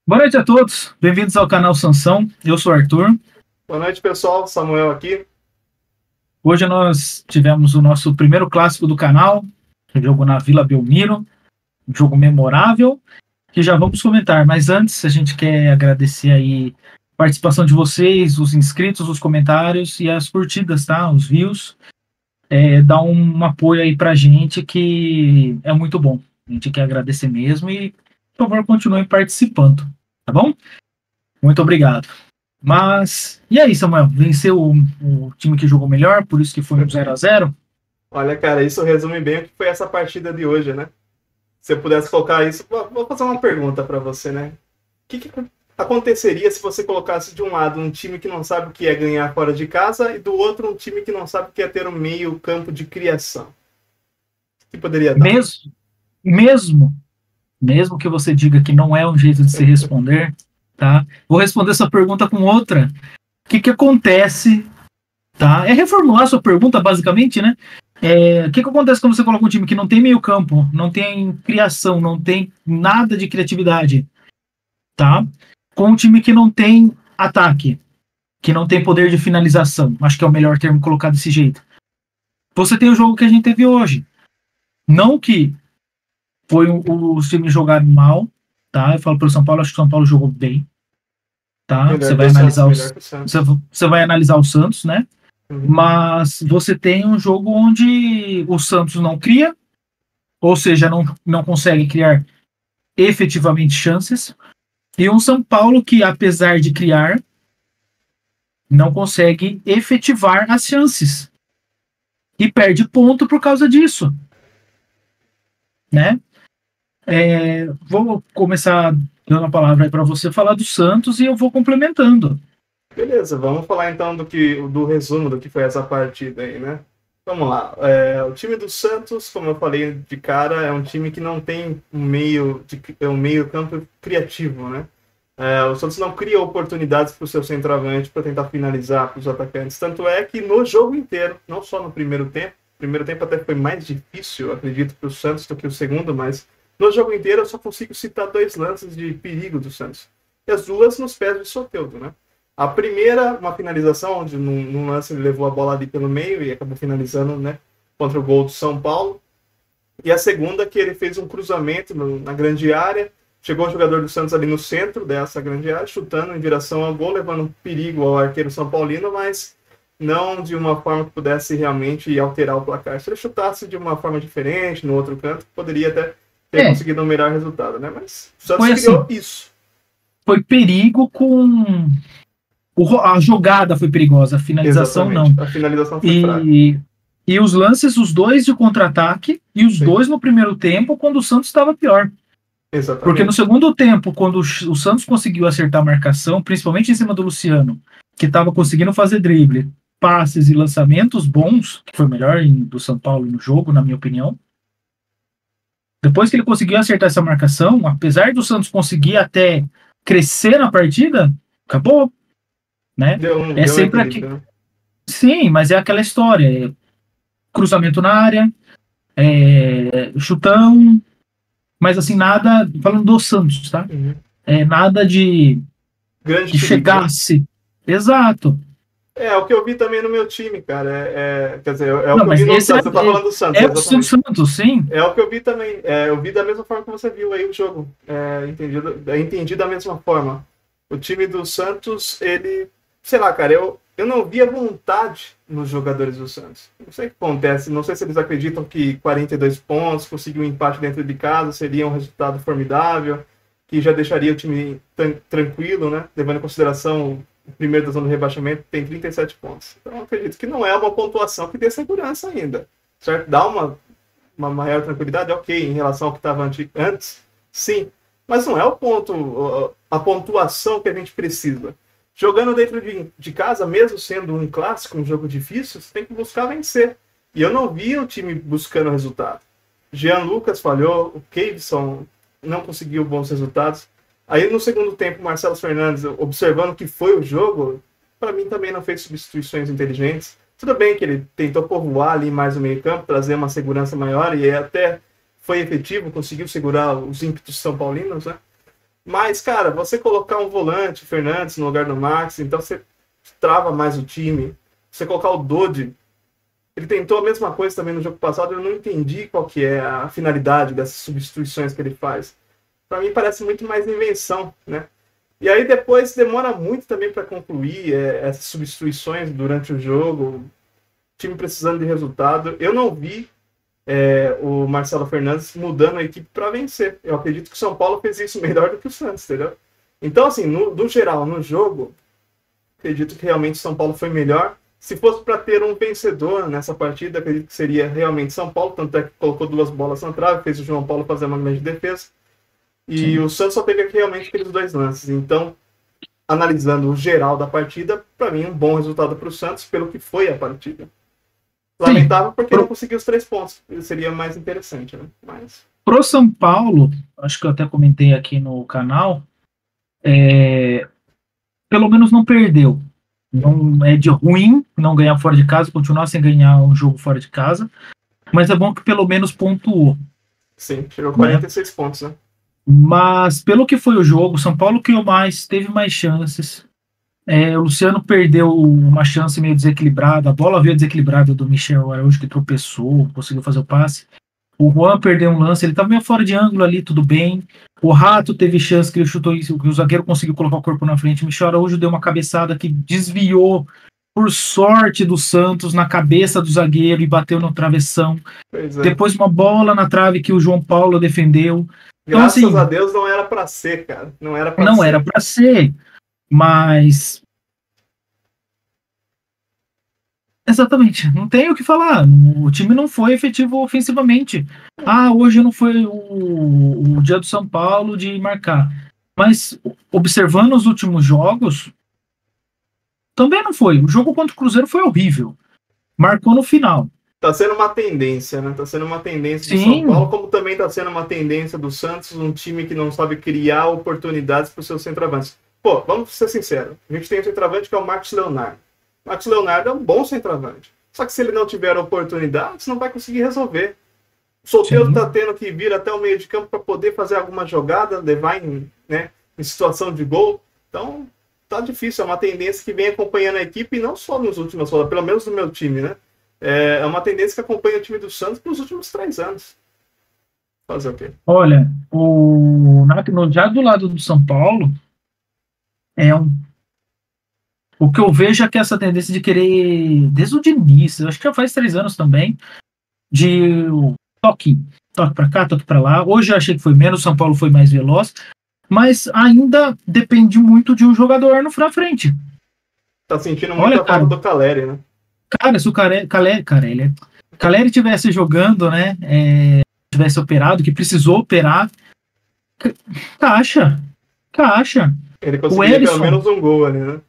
Boa noite a todos, bem-vindos ao canal Sansão. Eu sou o Arthur. Boa noite, pessoal. Samuel aqui. Hoje nós tivemos o nosso primeiro clássico do canal, um jogo na Vila Belmiro, um jogo memorável, que já vamos comentar. Mas antes, a gente quer agradecer aí a participação de vocês, os inscritos, os comentários e as curtidas, tá? Os views. Dá um apoio aí pra gente que é muito bom. A gente quer agradecer mesmo e, por favor, continuem participando, tá bom? Muito obrigado. Mas, e aí, Samuel? Venceu o time que jogou melhor, por isso que foi um 0-0? Olha, cara, isso resume bem o que foi essa partida de hoje, né? Se eu pudesse colocar isso, vou fazer uma pergunta para você, né? O que aconteceria se você colocasse de um lado um time que não sabe o que é ganhar fora de casa e do outro um time que não sabe o que é ter um meio campo de criação? O que poderia dar? Mesmo, mesmo, mesmo que você diga que não é um jeito de se responder, tá? Vou responder essa pergunta com outra. O que acontece, tá? É reformular a sua pergunta, basicamente, né? O que acontece quando você coloca um time que não tem meio campo, não tem criação, não tem nada de criatividade, tá? Com um time que não tem ataque, que não tem poder de finalização. Acho que é o melhor termo colocar desse jeito. Você tem o jogo que a gente teve hoje. Não que os times jogaram mal, tá? Eu falo pelo São Paulo, acho que o São Paulo jogou bem, tá? Melhor que o Santos, melhor que o Santos. Você vai analisar o Santos, né? Uhum. Mas você tem um jogo onde o Santos não cria, ou seja, não consegue criar efetivamente chances, e um São Paulo que, apesar de criar, não consegue efetivar as chances. E perde ponto por causa disso, né? Vou começar dando a palavra para você falar do Santos e eu vou complementando. Beleza, vamos falar então do resumo do que foi essa partida aí, né? Vamos lá. O time do Santos, como eu falei de cara, é um time que não tem um meio campo criativo, né? O Santos não cria oportunidades para o seu centroavante para tentar finalizar para os atacantes. Tanto é que no jogo inteiro, não só no primeiro tempo até foi mais difícil, acredito, para o Santos do que o segundo, mas no jogo inteiro eu só consigo citar 2 lances de perigo do Santos. E as duas nos pés de Soteldo, né? A primeira, uma finalização, onde num lance ele levou a bola ali pelo meio e acabou finalizando, né, contra o gol do São Paulo. E a segunda, que ele fez um cruzamento na grande área, chegou o jogador do Santos ali no centro dessa grande área, chutando em direção ao gol, levando perigo ao arqueiro São Paulino, mas não de uma forma que pudesse realmente alterar o placar. Se ele chutasse de uma forma diferente, no outro canto, poderia até ter conseguido um melhor resultado, né? Mas o Santos criou assim, isso. Foi perigo com a jogada foi perigosa, a finalização Exatamente. não. A finalização foi fraca. E os lances, os dois de contra-ataque e os dois no primeiro tempo, quando o Santos estava pior. Exatamente. Porque no segundo tempo, quando o Santos conseguiu acertar a marcação, principalmente em cima do Luciano, que estava conseguindo fazer drible, passes e lançamentos bons, que foi o melhor do São Paulo no jogo, na minha opinião. Depois que ele conseguiu acertar essa marcação, apesar do Santos conseguir até crescer na partida, acabou. Né? Deu sempre aqui. Né? Sim, mas é aquela história: cruzamento na área, chutão, mas assim, nada. Falando do Santos, tá? Uhum. Nada de chegasse. Exato. É o que eu vi também no meu time, cara. Quer dizer, o que eu vi no Santos. Você tá falando do Santos. É o Santos, sim. É o que eu vi também. Eu vi da mesma forma que você viu aí o jogo. Entendi da mesma forma. O time do Santos, ele. Sei lá, cara, eu não via vontade nos jogadores do Santos. Não sei o que acontece. Não sei se eles acreditam que 42 pontos, conseguir um empate dentro de casa seria um resultado formidável, que já deixaria o time tranquilo, né? Levando em consideração o primeiro da zona de rebaixamento, tem 37 pontos. Então, eu acredito que não é uma pontuação que dê segurança ainda. Certo? Dá uma maior tranquilidade, ok, em relação ao que estava antes, sim. Mas não é o ponto, a pontuação que a gente precisa. Jogando dentro de casa, mesmo sendo um clássico, um jogo difícil, você tem que buscar vencer. E eu não vi o time buscando resultado. Jean Lucas falhou, o Keivson não conseguiu bons resultados. Aí no segundo tempo, Marcelo Fernandes, observando o que foi o jogo, para mim também não fez substituições inteligentes. Tudo bem que ele tentou povoar ali mais o meio campo, trazer uma segurança maior, e até foi efetivo, conseguiu segurar os ímpetos são paulinos, né? Mas, cara, você colocar um volante, Fernandes, no lugar do Max, então você trava mais o time. Você colocar o Dodi, ele tentou a mesma coisa também no jogo passado, eu não entendi qual que é a finalidade dessas substituições que ele faz. Para mim parece muito mais invenção, né? E aí depois demora muito também para concluir essas substituições durante o jogo, o time precisando de resultado. Eu não vi o Marcelo Fernandes mudando a equipe para vencer. Eu acredito que o São Paulo fez isso melhor do que o Santos, entendeu? Então, assim, no geral, no jogo, acredito que realmente o São Paulo foi melhor. Se fosse para ter um vencedor nessa partida, acredito que seria realmente São Paulo, tanto é que colocou 2 bolas na trave, fez o João Paulo fazer uma grande defesa. E sim, o Santos só teve realmente aqueles 2 lances. Então, analisando o geral da partida, para mim, um bom resultado para o Santos, pelo que foi a partida. Lamentável porque não conseguiu os 3 pontos. Seria mais interessante, né? Mas... Pro São Paulo, acho que eu até comentei aqui no canal, pelo menos não perdeu. Não é de ruim não ganhar fora de casa, continuar sem ganhar um jogo fora de casa, mas é bom que pelo menos pontuou. Sim, chegou a 46 pontos, né? Mas pelo que foi o jogo, o São Paulo criou mais, teve mais chances. O Luciano perdeu uma chance meio desequilibrada, a bola veio desequilibrada do Michel Araújo, que tropeçou, conseguiu fazer o passe. O Juan perdeu um lance, ele estava meio fora de ângulo ali, tudo bem. O Rato teve chance que ele chutou isso, que o zagueiro conseguiu colocar o corpo na frente. O Michel Araújo deu uma cabeçada que desviou, por sorte do Santos, na cabeça do zagueiro e bateu no travessão. Depois uma bola na trave que o João Paulo defendeu. Graças então, assim, a Deus não era para ser, cara. Não era para ser. Mas... Exatamente, não tem o que falar. O time não foi efetivo ofensivamente. Hoje não foi o dia do São Paulo de marcar. Mas observando os últimos jogos, também não foi. O jogo contra o Cruzeiro foi horrível. Marcou no final. Tá sendo uma tendência, né? Tá sendo uma tendência do São Paulo, como também tá sendo uma tendência do Santos, um time que não sabe criar oportunidades para os seus centroavantes. Pô, vamos ser sinceros. A gente tem um centroavante que é o Marcos Leonardo. Marcos Leonardo é um bom centroavante. Só que se ele não tiver oportunidades, não vai conseguir resolver. O Soteldo está tendo que vir até o meio de campo para poder fazer alguma jogada, levar em situação de gol. Então, tá difícil. É uma tendência que vem acompanhando a equipe, e não só nas últimas rodadas, pelo menos no meu time, né? É uma tendência que acompanha o time do Santos pelos últimos 3 anos. Fazer o quê? Olha, já do lado do São Paulo, o que eu vejo é que essa tendência de querer, desde o Diniz, eu acho que já faz 3 anos também, de toque para cá, toque para lá. Hoje eu achei que foi menos, São Paulo foi mais veloz, mas ainda depende muito de um jogador na frente. Tá sentindo muito a falta do Caleri, né? Cara, se o Caleri tivesse jogando, né, tivesse operado, que precisou operar, caixa. Ele conseguiria pelo menos um gol ali, né?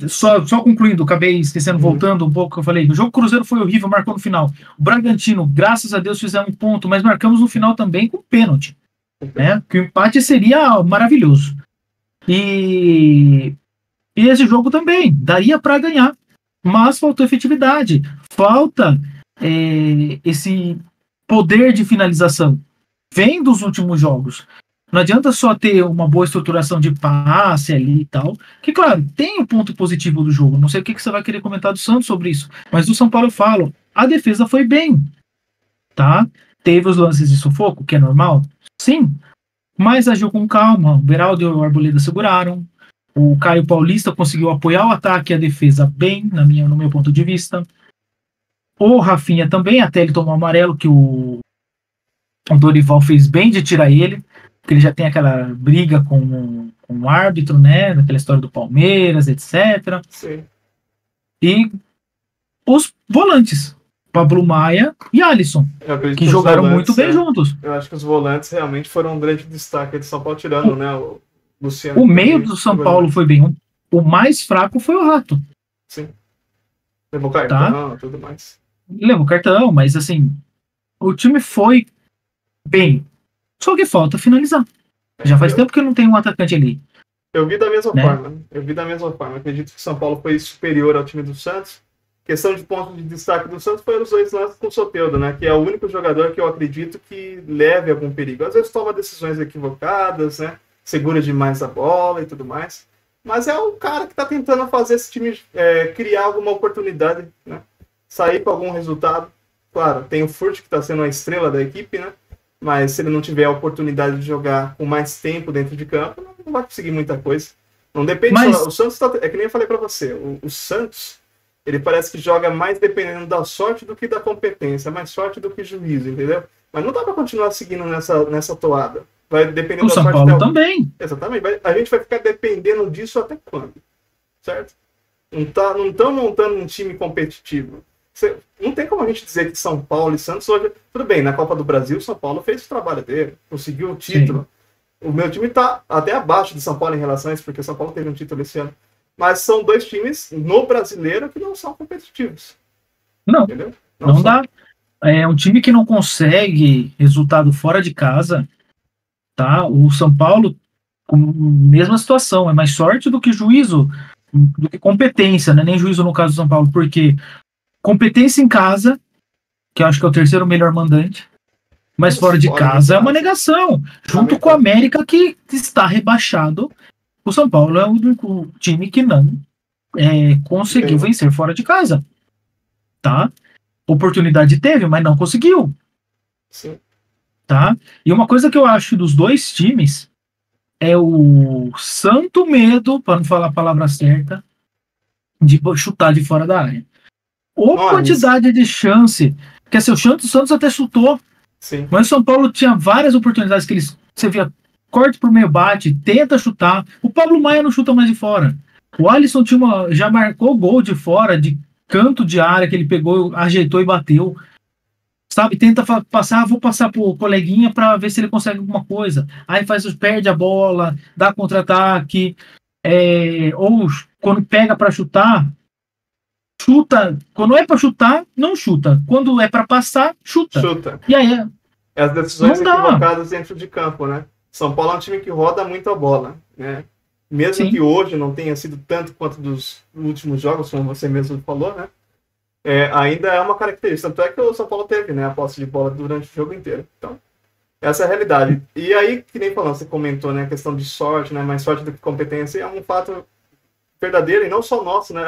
Só concluindo, acabei esquecendo, voltando um pouco, eu falei, o jogo Cruzeiro foi horrível, marcou no final. O Bragantino, graças a Deus, fizemos um ponto, mas marcamos no final também com pênalti, né? Que o empate seria maravilhoso. E esse jogo também, daria para ganhar, mas faltou efetividade, falta esse poder de finalização. Vem dos últimos jogos. Não adianta só ter uma boa estruturação de passe ali e tal, que, claro, tem um ponto positivo do jogo. Não sei o que você vai querer comentar do Santos sobre isso, mas do São Paulo eu falo, a defesa foi bem, tá? Teve os lances de sufoco, que é normal, sim, mas agiu com calma. O Beraldo e o Arboleda seguraram, o Caio Paulista conseguiu apoiar o ataque e a defesa bem, no meu ponto de vista. O Rafinha também, até ele tomou amarelo, que o Dorival fez bem de tirar ele, porque ele já tem aquela briga com o árbitro, né? Daquela história do Palmeiras, etc. Sim. E os volantes, Pablo Maia e Alisson, que jogaram muito bem juntos. Eu acho que os volantes realmente foram um grande destaque do São Paulo, tirando, né? O Luciano. O meio do São Paulo foi bem. O mais fraco foi o Rato. Sim. Levou cartão, tudo mais. Levou cartão, mas assim, o time foi bem. Só que falta finalizar. Já faz tempo que não tem um atacante ali. Eu vi da mesma forma. Acredito que o São Paulo foi superior ao time do Santos. Questão de ponto de destaque do Santos foi os 2 lances com o Soteldo, né? Que é o único jogador que eu acredito que leve algum perigo. Às vezes toma decisões equivocadas, né? segura demais a bola e tudo mais. Mas é o cara que está tentando fazer esse time criar alguma oportunidade, né? Sair com algum resultado. Claro, tem o Furt que está sendo a estrela da equipe, né? Mas se ele não tiver a oportunidade de jogar com mais tempo dentro de campo, não vai conseguir muita coisa. Não depende só. O Santos é que nem eu falei para você. O Santos, ele parece que joga mais dependendo da sorte do que da competência, mais sorte do que juízo, entendeu? Mas não dá para continuar seguindo nessa toada. Vai depender da São sorte Paulo também. Exatamente. A gente vai ficar dependendo disso até quando? Certo? Não estão montando um time competitivo. Não tem como a gente dizer que São Paulo e Santos hoje... Tudo bem, na Copa do Brasil, São Paulo fez o trabalho dele, conseguiu o título. Sim. O meu time está até abaixo de São Paulo em relação a isso, porque São Paulo teve um título esse ano. Mas são dois times no brasileiro que não são competitivos. Não, entendeu? Não dá. É um time que não consegue resultado fora de casa, tá? O São Paulo, com mesma situação, é mais sorte do que juízo, do que competência, né? Nem juízo no caso do São Paulo, porque competência em casa, que eu acho que é o terceiro melhor mandante, mas fora de casa é uma negação. Junto com o América, que está rebaixado, o São Paulo é o único time que não conseguiu vencer fora de casa. Tá? Oportunidade teve, mas não conseguiu. Sim. Tá? E uma coisa que eu acho dos dois times é o santo medo, para não falar a palavra certa, de chutar de fora da área. Ou quantidade de chance, porque assim, o Santos até chutou, sim, mas o São Paulo tinha várias oportunidades que você via, corte pro meio, bate, tenta chutar. O Pablo Maia não chuta mais de fora. O Alisson já marcou gol de fora, de canto de área, que ele pegou, ajeitou e bateu. Sabe, tenta passar, vou passar pro coleguinha para ver se ele consegue alguma coisa. Aí perde a bola, dá contra-ataque, ou quando pega para chutar, chuta. Quando é para chutar, não chuta. Quando é para passar, chuta. E aí as decisões equivocadas dentro de campo, né? São Paulo é um time que roda muito a bola, né? Mesmo Sim. que hoje não tenha sido tanto quanto dos últimos jogos, como você mesmo falou, né? Ainda é uma característica. Tanto é que o São Paulo teve, né, a posse de bola durante o jogo inteiro. Então, essa é a realidade. E aí, que nem falando, você comentou, né, a questão de sorte, né, mais sorte do que competência, é um fato verdadeiro e não só nosso, né,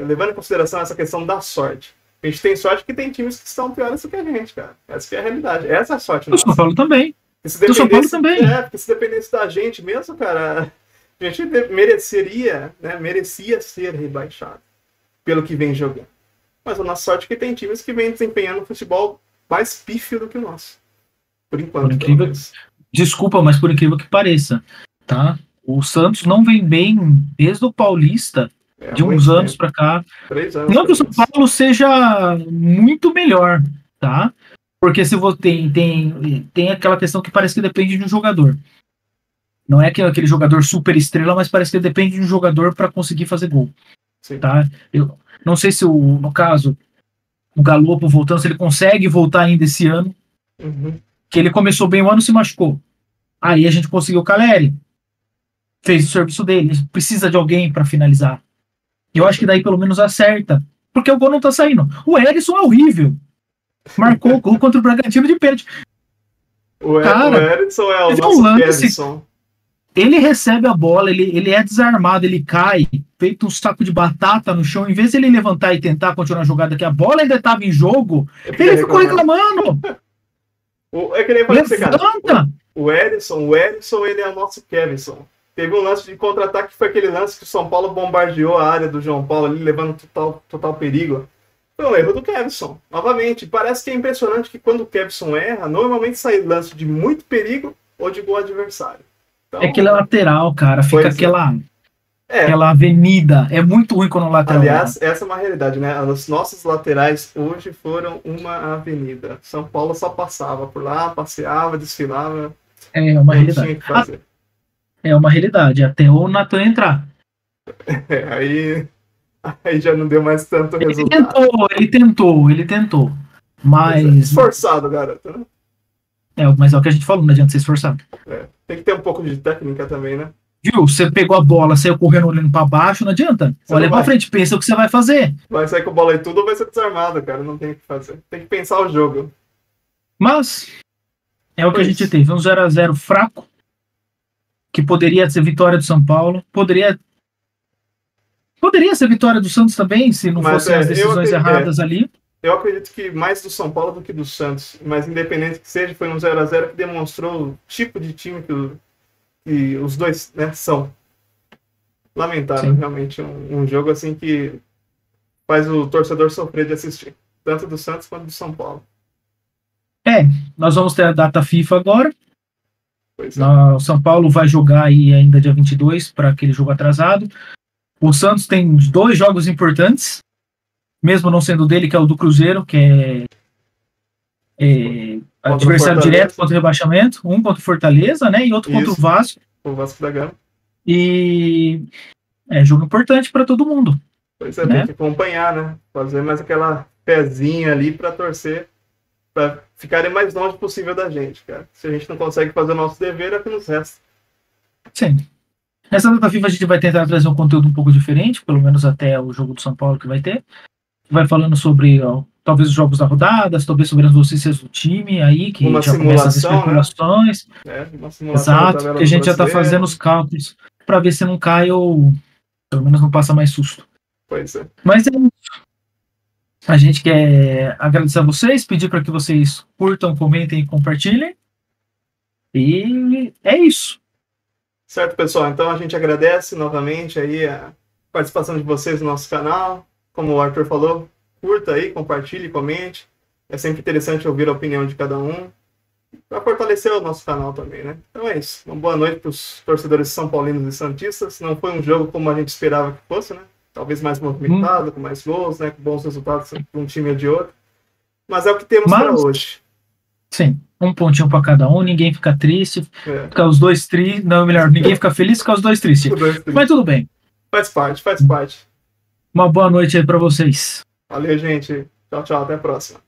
levando em consideração essa questão da sorte. A gente tem sorte que tem times que são piores do que a gente, cara. Essa que é a realidade. Essa é a sorte nossa. O São Paulo também. O São Paulo também. Porque se dependesse da gente mesmo, cara, a gente merecia ser rebaixado pelo que vem jogando. Mas a nossa sorte é que tem times que vêm desempenhando um futebol mais pífio do que o nosso. Por enquanto. Desculpa, mas por incrível que pareça, tá? O Santos não vem bem desde o Paulista, de uns anos para cá. 3 anos. Não que o São Paulo seja muito melhor, tá? Porque se você tem aquela questão que parece que depende de um jogador. Não é aquele jogador super estrela, mas parece que depende de um jogador para conseguir fazer gol. Sim. Tá? Eu não sei se, no caso, o Galopo voltando, se ele consegue voltar ainda esse ano. Uhum. Que ele começou bem o ano e se machucou. Aí a gente conseguiu o Caleri. Fez o serviço dele. Precisa de alguém para finalizar. Eu acho que daí pelo menos acerta. Porque o gol não tá saindo. O Erisson é horrível. Marcou o gol contra o Bragantino de pênalti. O Erisson é o nosso Kevson. Ele recebe a bola, ele é desarmado, ele cai, feito um saco de batata no chão. Em vez de ele levantar e tentar continuar a jogada, que a bola ainda estava em jogo, ele ficou reclamando. É que nem falei pra você, cara. O Erisson, ele é o nosso Kevson. Teve um lance de contra-ataque que foi aquele lance que o São Paulo bombardeou a área do João Paulo ali, levando total perigo. Foi um erro do Kevson. Novamente, parece que é impressionante que quando o Kevson erra, normalmente sai lance de muito perigo ou de gol adversário. Então, aquele lateral, cara, fica aquela avenida. É muito ruim quando o lateral. Aliás, essa é uma realidade, né? Os nossos laterais hoje foram uma avenida. São Paulo só passava por lá, passeava, desfilava. É uma realidade. É uma realidade, até o Natan entrar. Aí já não deu mais tanto resultado. Ele tentou. Mas. Esforçado, garoto, né? Mas é o que a gente falou, não adianta ser esforçado. Tem que ter um pouco de técnica também, né? Viu? Você pegou a bola, saiu correndo olhando pra baixo, não adianta. Olha pra frente, pensa o que você vai fazer. Vai sair com a bola e tudo ou vai ser desarmado, cara. Não tem o que fazer. Tem que pensar o jogo. Mas é o que a gente teve. Um 0x0 fraco. que poderia ser vitória do São Paulo, poderia ser vitória do Santos também, se não fossem as decisões erradas ali. Eu acredito que mais do São Paulo do que do Santos, mas independente que seja, foi um 0x0 que demonstrou o tipo de time que os dois, né, são. Lamentável, sim. Realmente, um jogo assim que faz o torcedor sofrer de assistir, tanto do Santos quanto do São Paulo. Nós vamos ter a data FIFA agora. Pois é. O São Paulo vai jogar aí ainda dia 22 para aquele jogo atrasado. O Santos tem 2 jogos importantes, mesmo não sendo dele, que é o do Cruzeiro, que é adversário direto contra o rebaixamento, um contra o Fortaleza, né, e outro contra o Vasco. O Vasco da Gama. E é jogo importante para todo mundo. Pois é, né? Tem que acompanhar, né? Fazer mais aquela pezinha ali para torcer, para ficarem mais longe possível da gente, cara. Se a gente não consegue fazer o nosso dever, é o que nos resta. Sim. Nessa data FIFA a gente vai tentar trazer um conteúdo um pouco diferente, pelo menos até o jogo do São Paulo que vai ter. Vai falando sobre talvez os jogos da rodada, talvez sobre as notícias do time aí, que uma já começa as especulações. Né? Uma simulação. Exato, que a gente já está fazendo os cálculos para ver se não cai ou pelo menos não passa mais susto. Pois é. Mas é isso. A gente quer agradecer a vocês, pedir para que vocês curtam, comentem e compartilhem. E é isso. Certo, pessoal. Então a gente agradece novamente aí a participação de vocês no nosso canal. Como o Arthur falou, curta aí, compartilhe, comente. É sempre interessante ouvir a opinião de cada um, para fortalecer o nosso canal também, né? Então é isso. Uma boa noite para os torcedores são paulinos e santistas. Não foi um jogo como a gente esperava que fosse, né? Talvez mais movimentado, com mais gols, né? Com bons resultados de um time ou de outro. Mas é o que temos para hoje. Sim, um pontinho para cada um, ninguém fica triste, ficar os dois tristes, não, melhor, ninguém fica feliz, ficar os dois tristes. Mas tudo bem. Faz parte, faz parte. Uma boa noite aí para vocês. Valeu, gente. Tchau, tchau, até a próxima.